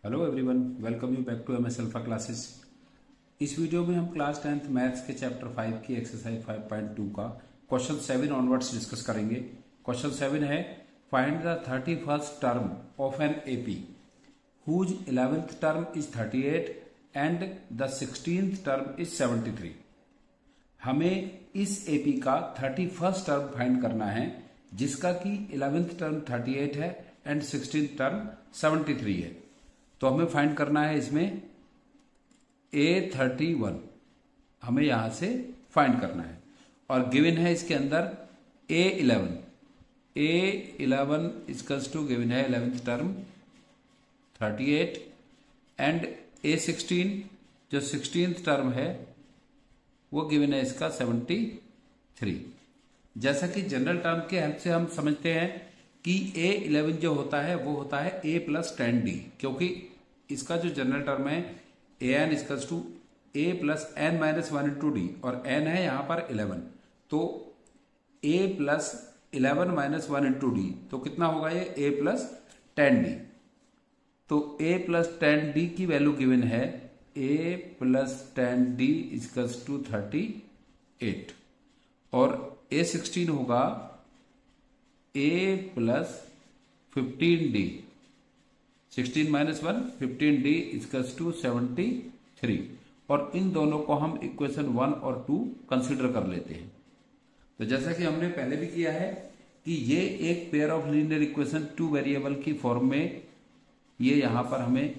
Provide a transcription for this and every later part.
Hello everyone, welcome you back to MS alpha classes. इस वीडियो में हम क्लास 10th मैथ्स के चैप्टर 5 की एक्सरसाइज 5.2 का क्वेश्चन 7 ऑनवर्ड्स डिस्कस करेंगे। क्वेश्चन 7 है, find the 31st term of an AP whose 11th term is 38 and the 16th term is 73। हमें इस एपी का 31st टर्म फाइंड करना है जिसका कि 11th टर्म 38 है एंड 16th टर्म 73 है। तो हमें फाइंड करना है इसमें A31, हमें यहां से फाइंड करना है और गिवन है इसके अंदर A11 इक्वल्स टू गिवन है 11th टर्म 38 एंड A16 जो 16th टर्म है वो गिवन है इसका 73। जैसा कि जनरल टर्म के हेल्प से हम समझते हैं कि A11 जो होता है वो होता है A प्लस 10D, क्योंकि इसका जो जनरल टर्म है an equals to A plus n minus 1 into D और n है यहां पर 11, तो A plus 11 minus 1 into D, तो कितना होगा ये A प्लस 10D। तो A प्लस 10D की वैल्यू गिवन है A plus 10D equals to 38 और A16 होगा A plus 15D, 16 minus 1 15D equals to 73 और इन दोनों को हम इक्वेशन 1 और 2 कंसिडर कर लेते हैं। तो जैसा कि हमने पहले भी किया है कि ये एक pair of linear equation 2 variable की फॉर्म में, ये यहां पर हमें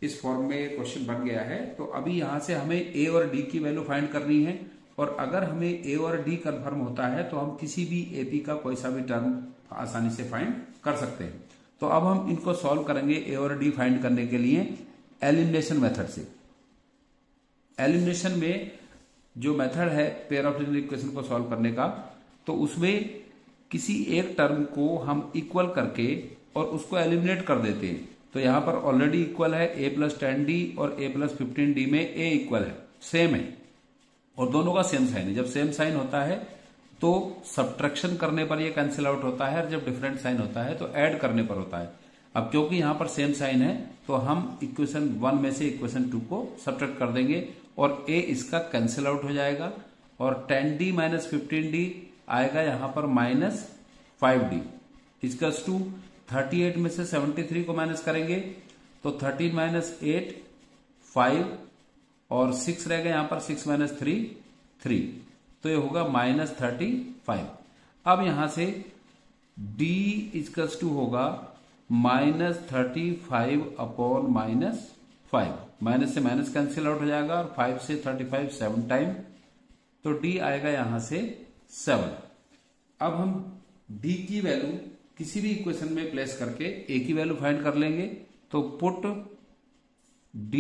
इस फॉर्म में क्वेश्चन बन गया है। तो अभी यहां से हमें A और D की वैल्यू फाइंड करनी है और अगर हमें A और D कंफर्म होता है तो हम किसी भी एपी का कोई सा भी टर्म आसानी से फाइंड कर सकते हैं। तो अब हम इनको सॉल्व करेंगे A और D फाइंड करने के लिए एलिमिनेशन मेथड से। एलिमिनेशन में जो मेथड है पेयर ऑफ लीनियर इक्वेशन को सॉल्व करने का, तो उसमें किसी एक टर्म को हम इक्वल करके और उसको एलिमिनेट कर देते हैं। तो यहां पर ऑलरेडी इक्वल है A प्लस 10D और A प्लस 15D में A इक्वल है, सेम है और दोनों का सेम साइन है। जब सेम साइन होता है तो सब्ट्रैक्शन करने पर ये कैंसिल आउट होता है और जब डिफरेंट साइन होता है तो ऐड करने पर होता है। अब क्योंकि यहां पर सेम साइन है तो हम इक्वेशन 1 में से इक्वेशन 2 को सब्ट्रैक्ट कर देंगे और A इसका कैंसिल आउट हो जाएगा और 10D माइनस 15D आएगा यहां पर माइनस 5D इक्वल्स टू 38 में से 73 को माइनस करेंगे तो 13 माइनस 8 5 और 6 रहेगा यहां पर 6 माइनस 3 3, तो ये होगा माइनस 35। अब यहां से D इक्वल्स टू होगा माइनस 35 अपॉन माइनस 5, माइनस से माइनस कैंसिल आउट हो जाएगा और 5 से 35 7 टाइम, तो D आएगा यहां से 7। अब हम D की वैल्यू किसी भी इक्वेशन में प्लेस करके A की वैल्यू फाइंड कर लेंगे। तो put D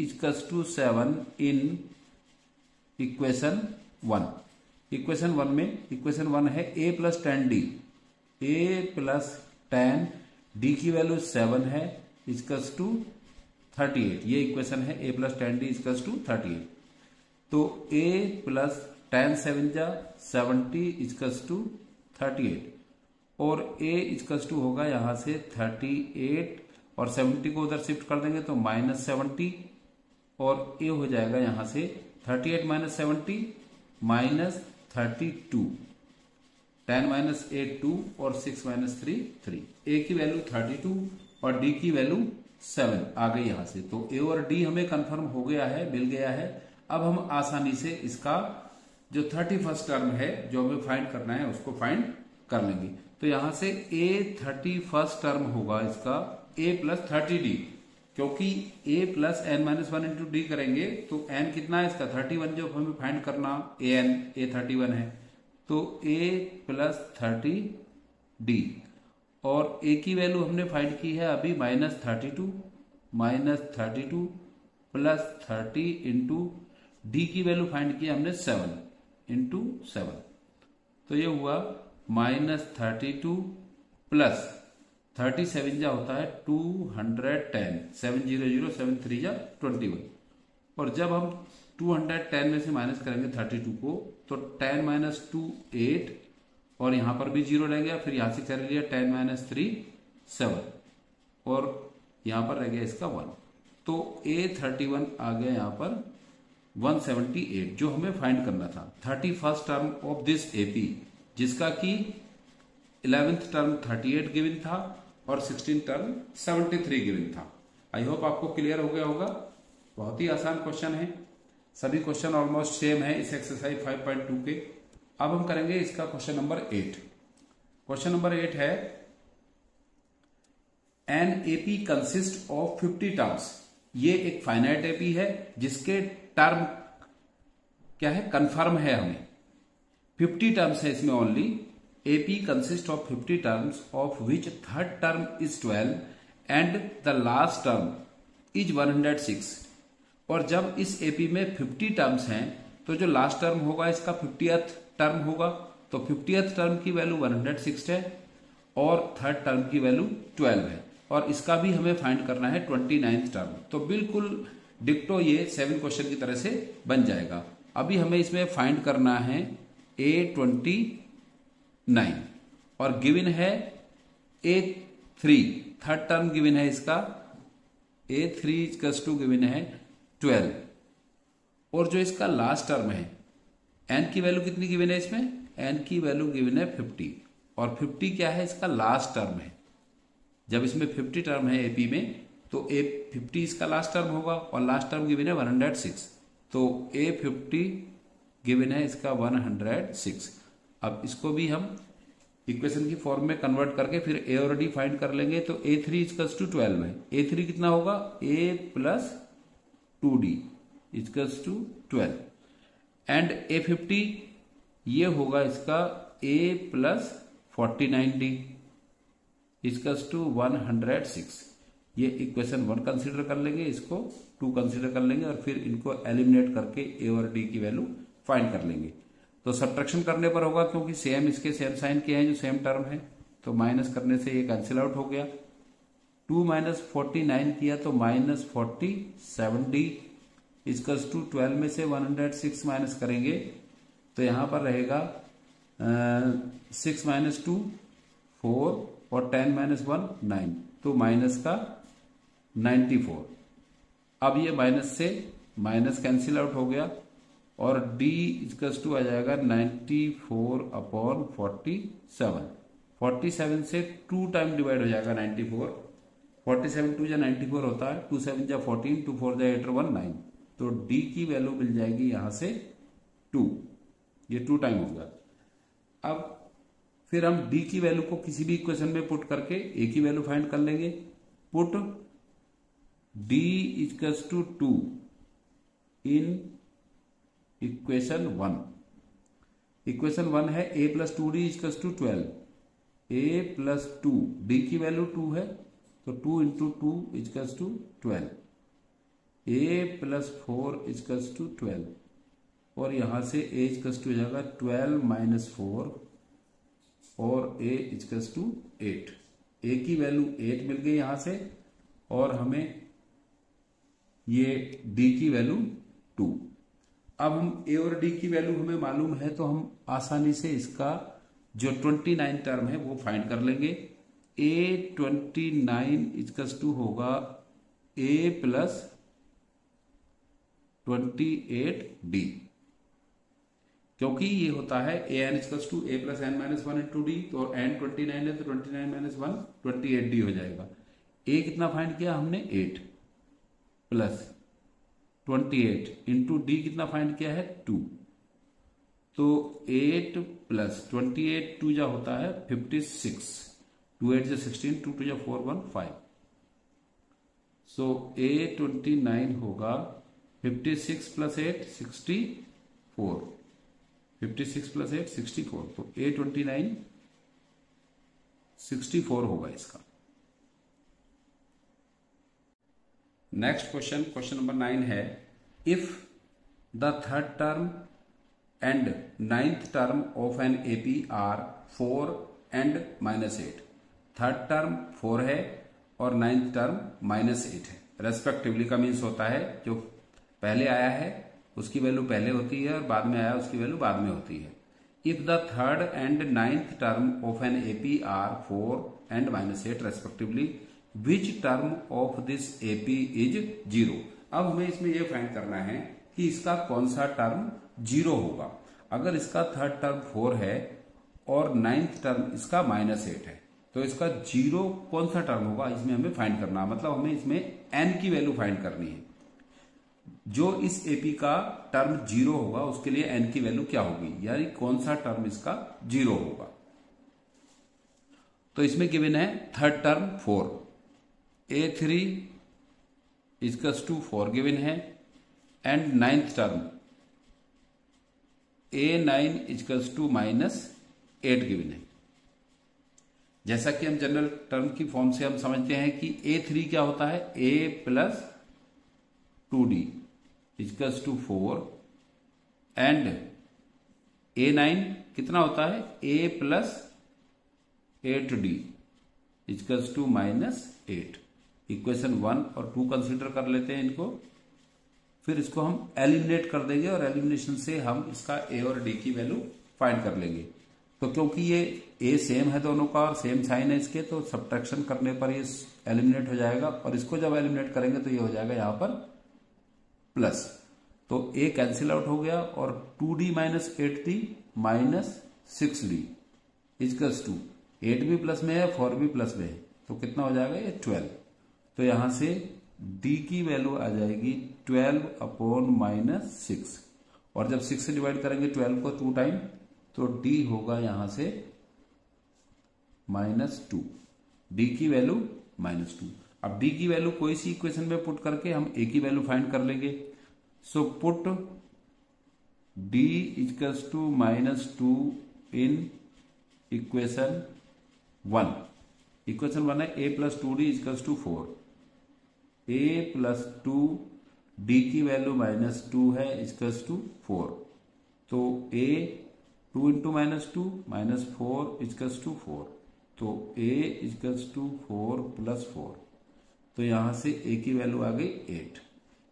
equals to 7 in equation 1। Equation 1 में इक्वेशन 1 है A plus 10D, A plus 10D की वैल्यू 7 है इक्वल्स टू 38। ये इक्वेशन है A plus 10D equals to 38। तो A प्लस 10 7 जा 70 इक्वल्स टू 38 और A इक्वल्स टू होगा यहां से 38 और 70 को उधर शिफ्ट कर देंगे तो माइनस 70 और A हो जाएगा यहां से 38 माइनस 70 माइनस 32, 10 माइनस 8 2 और 6 माइनस 3 3। A की वैल्यू 32 और D की वैल्यू 7 आ गई यहां से। तो A और D हमें कंफर्म हो गया है, मिल गया है। अब हम आसानी से इसका जो 31st टर्म है जो हमें फाइंड करना है उसको फाइंड कर लेंगे। तो यहां से A 31st टर्म होगा इसका A प्लस 30D, क्योंकि A plus n minus 1 into D करेंगे तो n कितना है इसका 31, जो हमें फाइंड करना A 31 है, तो A प्लस 30D और A की वैल्यू हमने फाइंड की है अभी माइनस 32 प्लस 30 इंटू डी की वैल्यू फाइंड की हमने 7 इंटू 7, तो ये हुआ माइनस 32 प्लस 37 जा होता है 210, 700 7 3 जा 21 और जब हम 210 में से माइनस करेंगे 32 को तो 10 माइनस 2 8 और यहां पर भी जीरो रह गया, फिर यहां से कर लिया 10 माइनस 3 7 और यहां पर रह गया इसका 1, तो A31 आ गया यहां पर 178 जो हमें फाइंड करना था। 31st term of this AP जिसका कि 11th टर्म 38 गिवन था और 16th टर्म 73 गिवन था। आई होप आपको क्लियर हो गया होगा। बहुत ही आसान क्वेश्चन है, सभी क्वेश्चन ऑलमोस्ट सेम है इस एक्सरसाइज 5.2 के। अब हम करेंगे इसका क्वेश्चन नंबर 8। क्वेश्चन नंबर 8 है an AP consist of 50 terms. ये एक फाइनाइट एपी है जिसके टर्म क्या है, कंफर्म है हमें 50 टर्म्स है इसमें only. AP consist of 50 terms of which third term is 12 and the last term is 106। और जब इस एपी में 50 टर्म्स हैं तो जो लास्ट टर्म होगा इसका 50th टर्म होगा, तो 50th टर्म की वैल्यू 106 है और थर्ड टर्म की वैल्यू 12 है, और इसका भी हमें फाइंड करना है 29th टर्म। तो बिल्कुल डिक्टो ये 7 क्वेश्चन की तरह से बन जाएगा। अभी हमें इसमें फाइंड करना है A29 और गिवन है A3, थर्ड टर्म गिवन है इसका A3 इक्वल्स टू गिवन है 12, और जो इसका लास्ट टर्म है n की वैल्यू कितनी गिवन है इसमें, n की वैल्यू गिवन है 50, और 50 क्या है इसका लास्ट टर्म है। जब इसमें 50 टर्म है एपी में तो A50 इसका लास्ट टर्म होगा और लास्ट टर्म गिवन है 106, तो A50 गिवन है इसका 106। अब इसको भी हम इक्वेशन की फॉर्म में कन्वर्ट करके फिर A और D फाइंड कर लेंगे। तो A3 इक्वल्स टू 12 है, A3 कितना होगा A plus 2D equals to 12 and A50 ये होगा इसका A plus 49D equals to 106। ये इक्वेशन 1 कंसीडर कर लेंगे, इसको 2 कंसीडर कर लेंगे और फिर इनको एलिमिनेट करके A और D की वैल्यू फाइंड कर लेंगे। तो सब्ट्रैक्शन करने पर होगा क्योंकि सेम इसके सेम साइन के हैं जो सेम टर्म है, तो माइनस करने से ये कैंसिल आउट हो गया। 2 माइनस 49 किया तो माइनस 47D इक्वल्स टू 12 में से 106 माइनस करेंगे तो यहां पर रहेगा 6 माइनस 2 4 और 10 माइनस 1 9, तो माइनस का 94। अब ये माइनस से माइनस कैंसिल आउट हो गया और D इक्वल्स टू आ जाएगा 94 अपॉन 47। 47 से 2 टाइम डिवाइड हो जाएगा 94। 47 2 जा 94 होता है, 2 7 जा 14, 2 4 जा 8 और 1 9, तो D की वैल्यू मिल जाएगी यहां से 2, ये 2 टाइम होगा। अब फिर हम D की वैल्यू को किसी भी इक्वेशन में पुट करके A की वैल्यू फाइंड कर लेंगे। Put D equals to 2 in equation 1। Equation 1 है A plus 2D equals to 12, A plus 2 D की वैल्यू 2 है तो 2 into 2 equals to 12, A plus 4 equals to 12, और यहां से A इक्वल्स टू हो जाएगा 12 माइनस 4 और A इक्वल्स टू 8। A की वैल्यू 8 मिल गई यहां से और हमें ये D की वैल्यू 2। अब हम A और D की वैल्यू हमें मालूम है तो हम आसानी से इसका जो 29 टर्म है वो फाइंड कर लेंगे। A29 इक्वल्स टू होगा A प्लस 28D, क्योंकि ये होता है an equals to A plus n minus 1 into D, तो n 29 है तो 29 माइनस 1 28D हो जाएगा। A कितना फाइंड किया हमने 8 प्लस 28 इंटू D कितना फाइंड किया है 2, तो 8 प्लस 28 2 जा होता है 56, 2 8 जा 16, 2 2 जा 4 1 5, सो A29 होगा 56 प्लस 8 64, 56 प्लस 8 64, तो A29 64 होगा इसका। नेक्स्ट क्वेश्चन, क्वेश्चन नंबर 9 है if the third term and 9th term of an AP are 4 and -8। Third term 4 है और 9th टर्म -8 है रेस्पेक्टिवली का मीन्स होता है जो पहले आया है उसकी वैल्यू पहले होती है और बाद में आया उसकी वैल्यू बाद में होती है। If the third and 9th term of an AP are 4 and -8 respectively which term of this AP is 0। अब हमें इसमें यह फाइंड करना है कि इसका कौन सा टर्म 0 होगा। अगर इसका थर्ड टर्म 4 है और नाइन्थ टर्म इसका -8 है, तो इसका 0 कौन सा टर्म होगा, इसमें हमें फाइंड करना है। मतलब हमें इसमें n की वैल्यू फाइंड करनी है। जो इस एपी का टर्म 0 होगा उसके लिए n की वैल्यू क्या होगी, यानी कौन सा टर्म इसका 0 होगा। तो इसमें गिवन है third term 4, a3 equals to 4 given है, and ninth term a9 equals to -8 given है। जैसा कि हम जनरल टर्म की फॉर्म से हम समझते हैं कि a3 क्या होता है, a plus 2d equals to 4, and a9 कितना होता है, a plus 8d equals to -8। Equation 1 और 2 कंसीडर कर लेते हैं इनको, फिर इसको हम एलिमिनेट कर देंगे और एलिमिनेशन से हम इसका a और d की वैल्यू फाइंड कर लेंगे। तो क्योंकि ये a सेम है दोनों का और सेम साइन है इसके, तो सब्ट्रैक्शन करने पर ये एलिमिनेट हो जाएगा, और इसको जब एलिमिनेट करेंगे तो ये हो जाएगा यहां पर प्लस। तो a कैंसिल आउट हो गया और 2d minus 8d minus 6d equals to 8 भी प्लस में है 4 भी प्लस में है, तो कितना हो जाएगा ये 12। तो यहां से d की वैल्यू आ जाएगी 12 अपॉन -6, और जब 6 से डिवाइड करेंगे 12 को 2 टाइम, तो d होगा यहां से -2, d की वैल्यू -2। अब d की वैल्यू कोई सी इक्वेशन में पुट करके हम a की वैल्यू फाइंड कर लेंगे। So put d equals to -2 in equation 1। Equation 1 है a plus 2d equals to 4, a plus 2 d की वैल्यू -2 है इजकल्स टू 4, तो a 2 इंटू -2 -4 इजकल्स टू 4, तो a इजकल्स टू 4 प्लस 4, तो यहां से a की वैल्यू आ गई 8,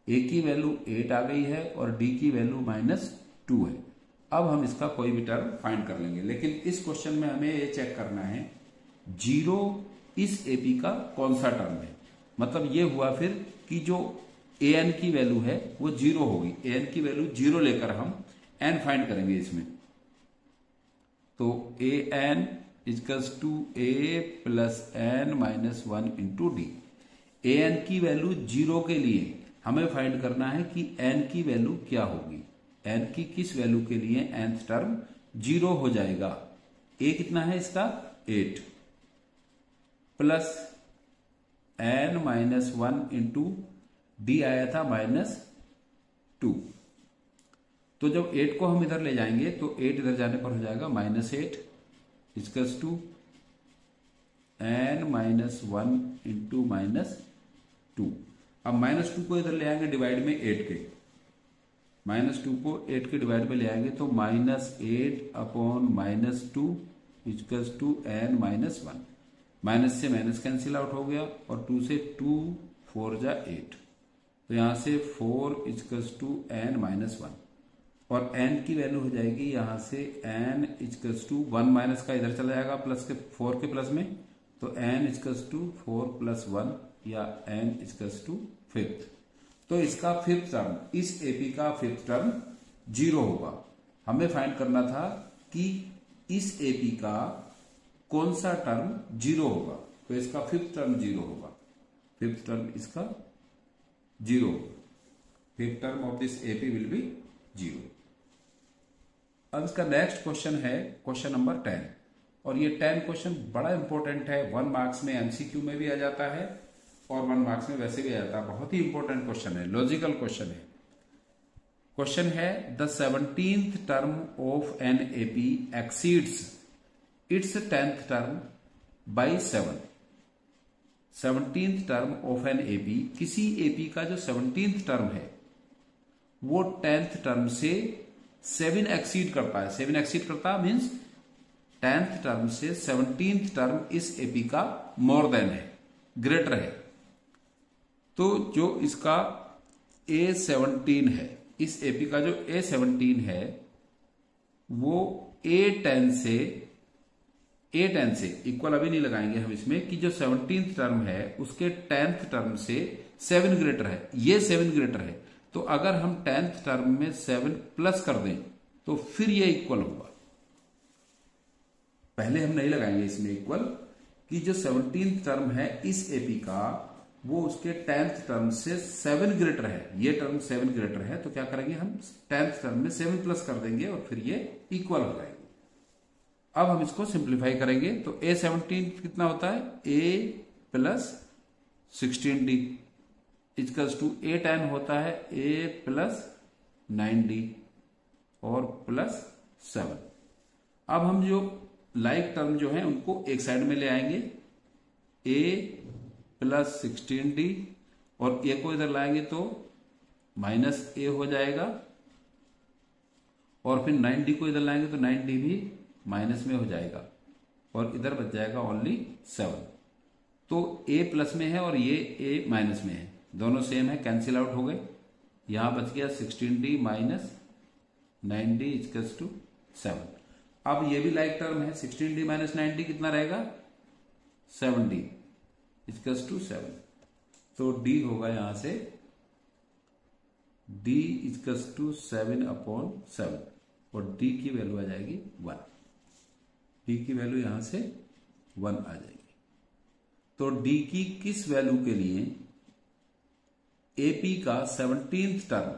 a की वैल्यू 8 आ गई है और d की वैल्यू -2 है। अब हम इसका कोई भी टर्म फाइंड कर लेंगे, लेकिन इस क्वेश्चन में हमें ये चेक करना है 0 इस एपी का कौन सा टर्म है। मतलब ये हुआ फिर कि जो an की वैल्यू है वो 0 होगी, an की वैल्यू 0 लेकर हम n फाइंड करेंगे इसमें। तो an equals to a plus n minus 1 into D. an की वैल्यू 0 के लिए हमें फाइंड करना है कि n की वैल्यू क्या होगी, n की किस वैल्यू के लिए nth टर्म 0 हो जाएगा। a कितना है इसका 8 plus n minus 1 into D आया था -2। तो जब 8 को हम इधर ले जाएंगे तो 8 इधर जाने पर हो जाएगा -8 equals to n minus 1 into -2। अब -2 को इधर ले आएंगे डिवाइड में 8 के, -2 को 8 के डिवाइड में ले आएंगे तो -8 upon -2 equals to n minus 1। Minus से माइनस कैंसिल आउट हो गया और 2 से 2 4 जा 8, तो यहां से 4 इजकल्स टू n माइनस 1, और n की वैल्यू हो जाएगी यहां से n इजकल्स टू 1 माइनस का इधर चला जाएगा प्लस के 4 के प्लस में, तो n इजकल्स टू 4 प्लस 1 या n इजकल्स टू 5th। तो इसका 5th टर्म, इस एपी का 5th टर्म 0 होगा। हमें फाइंड करना था कि इस एपी का कौन सा टर्म 0 होगा, तो इसका 5th टर्म 0 होगा, 5th टर्म इसका 0 होगा, 5th term of this AP will be 0। अब इसका नेक्स्ट क्वेश्चन है क्वेश्चन नंबर 10, और ये 10 क्वेश्चन बड़ा इंपॉर्टेंट है, 1 मार्क्स में एमसीक्यू में भी आ जाता है और 1 मार्क्स में वैसे भी आ जाता है। बहुत ही इंपॉर्टेंट क्वेश्चन है, लॉजिकल क्वेश्चन है। क्वेश्चन है the 17th term of an AP exceeds its 10th term by 7। 17th term of an AP, किसी एपी का जो 17th टर्म है वो 10th टर्म से 7 एक्सीड करता है। 7 एक्सीड करता मीन्स 10th टर्म से 17th टर्म इस एपी का मोर देन है, ग्रेटर है। तो जो इसका A17 है, इस एपी का जो A17 है वो A10 से ए 10 से इक्वल अभी नहीं लगाएंगे हम इसमें, कि जो 17th टर्म है उसके 10th टर्म से 7 ग्रेटर है, ये 7 ग्रेटर है, तो अगर हम 10th टर्म में 7 प्लस कर दें तो फिर ये इक्वल होगा। पहले हम नहीं लगाएंगे इसमें इक्वल, कि जो 17th टर्म है इस एपी का वो उसके 10th टर्म से 7 ग्रेटर है, ये टर्म 7 ग्रेटर है, तो क्या करेंगे हम 10th टर्म में 7 प्लस कर देंगे और फिर ये इक्वल हो जाएगा। अब हम इसको सिंप्लीफाई करेंगे तो A17 कितना होता है, A plus 16D equals to A10 होता है A प्लस 9D और प्लस 7। अब हम जो लाइक टर्म जो है उनको एक साइड में ले आएंगे, A प्लस 16D और A को इधर लाएंगे तो माइनस A हो जाएगा, और फिर 9D को इधर लाएंगे तो 9D भी माइनस में हो जाएगा और इधर बच जाएगा ओनली 7। तो A प्लस में है और ये A माइनस में है, दोनों सेम है, कैंसिल आउट हो गए। यहां बच गया 16D minus 9D equals to 7। अब ये भी लाइक टर्म है, 16D माइनस 9D कितना रहेगा, 7D इक्वल्स टू 7। तो D होगा यहां से D इक्वल्स टू 7/7 और D की वैल्यू आ जाएगी 1। D की वैल्यू यहां से 1 आ जाएगी। तो D की किस वैल्यू के लिए AP का 17th टर्म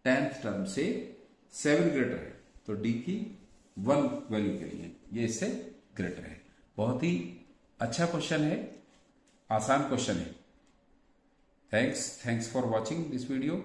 10th टर्म से 7 ग्रेटर है, तो D की 1 वैल्यू के लिए ये इससे ग्रेटर है। बहुत ही अच्छा क्वेश्चन है, आसान क्वेश्चन है। Thanks for watching this video.